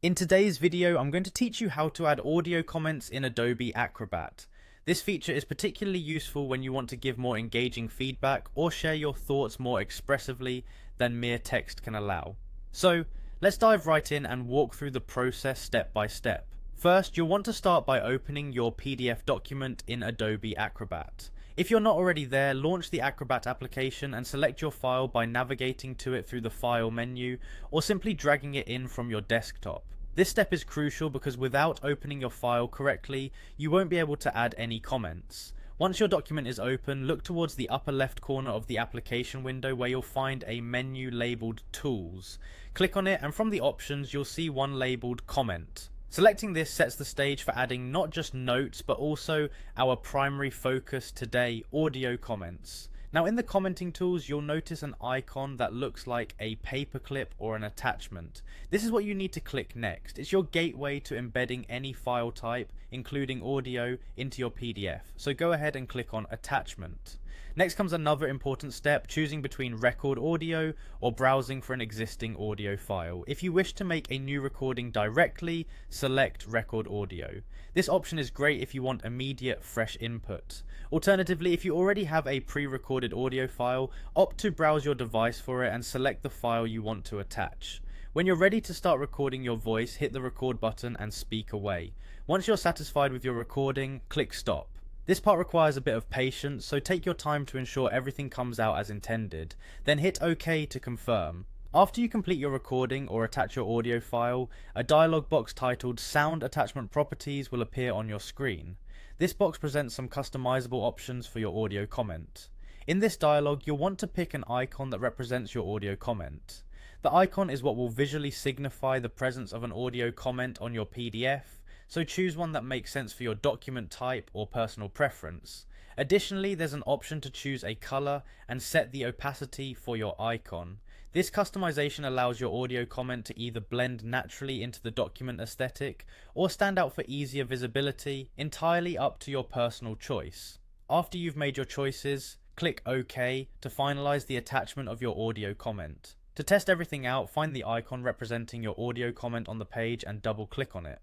In today's video, I'm going to teach you how to add audio comments in Adobe Acrobat. This feature is particularly useful when you want to give more engaging feedback or share your thoughts more expressively than mere text can allow. So, let's dive right in and walk through the process step by step. First, you'll want to start by opening your PDF document in Adobe Acrobat. If you're not already there, launch the Acrobat application and select your file by navigating to it through the File menu or simply dragging it in from your desktop. This step is crucial because without opening your file correctly, you won't be able to add any comments. Once your document is open, look towards the upper left corner of the application window where you'll find a menu labelled Tools. Click on it and from the options you'll see one labelled Comment. Selecting this sets the stage for adding not just notes but also our primary focus today, audio comments. Now in the commenting tools you'll notice an icon that looks like a paperclip or an attachment. This is what you need to click next. It's your gateway to embedding any file type, including audio, into your PDF. So go ahead and click on attachment. Next comes another important step, choosing between record audio or browsing for an existing audio file. If you wish to make a new recording directly, select record audio. This option is great if you want immediate fresh input. Alternatively, if you already have a pre-recorded audio file, opt to browse your device for it and select the file you want to attach. When you're ready to start recording your voice, hit the record button and speak away. Once you're satisfied with your recording, click stop. This part requires a bit of patience, so take your time to ensure everything comes out as intended, then hit OK to confirm. After you complete your recording or attach your audio file, a dialog box titled Sound Attachment Properties will appear on your screen. This box presents some customizable options for your audio comment. In this dialog, you'll want to pick an icon that represents your audio comment. The icon is what will visually signify the presence of an audio comment on your PDF, so choose one that makes sense for your document type or personal preference. Additionally, there's an option to choose a color and set the opacity for your icon. This customization allows your audio comment to either blend naturally into the document aesthetic or stand out for easier visibility, entirely up to your personal choice. After you've made your choices, click OK to finalize the attachment of your audio comment. To test everything out, find the icon representing your audio comment on the page and double click on it.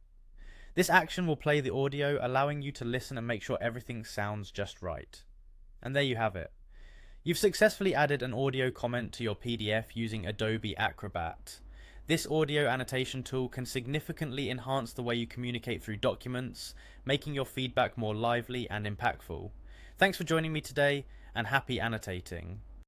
This action will play the audio, allowing you to listen and make sure everything sounds just right. And there you have it. You've successfully added an audio comment to your PDF using Adobe Acrobat. This audio annotation tool can significantly enhance the way you communicate through documents, making your feedback more lively and impactful. Thanks for joining me today, and happy annotating.